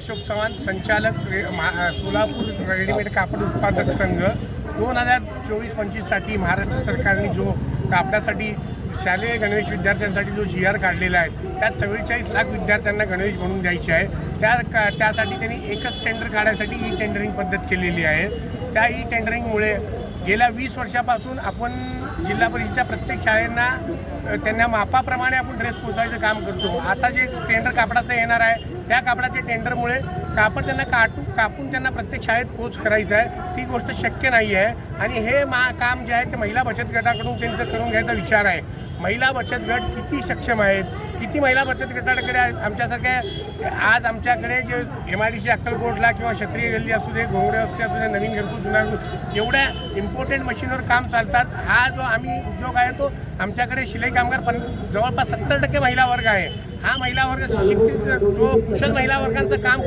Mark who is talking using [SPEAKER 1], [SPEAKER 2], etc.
[SPEAKER 1] अशोक चव्हाण संचालक सोलापूर रेडीमेड कापड उत्पादक संघ 2024-25 साठी महाराष्ट्र सरकारने जो कापडासाठी शालेय गणवेश विद्यार्थ्यांसाठी जो GR काढलेला आहे त्यात 44 लाख विद्यार्थ्यांना गणवेश बनवून द्यायचे आहे। त्यासाठी त्यांनी एकच टेंडर काढण्यासाठी ई टेंडरिंग पद्धत केलेली आहे। त्या ई टेंडरिंगमुळे गेल्या 20 वर्षापासून आपण जिल्हा परिषदेच्या प्रत्येक शाळांना त्यांना मापाप्रमाणे आपण ड्रेस पोचायचं काम करतो। आता जे टेंडर कापडाचं येणार आहे त्या कापडाच्या टेंडरमुळे कापड त्यांना कापून त्यांना प्रत्येक शाळेत पोच करायचं आहे, ती गोष्ट शक्य नाही आहे। आणि हे काम जे आहे ते महिला बचत गटाकडून त्यांचं करून घ्यायचा विचार आहे। महिला बचत गट किती सक्षम आहेत, किती महिला बचत गटाकडे आमच्यासारख्या आज आमच्याकडे जे MIDC अक्कलकोटला किंवा क्षत्रिय गल्ली असू दे, घोंगडे असू दे, नवीन घरकुल जुना एवढ्या इम्पॉर्टंट मशीनवर काम चालतात। हा जो आम्ही उद्योग आहे तो आमच्याकडे शिलाई कामगार जवळपास 70% महिला वर्ग आहे। हा महिला वर्ग शिक्षित जो कुशल महिला वर्गांचं काम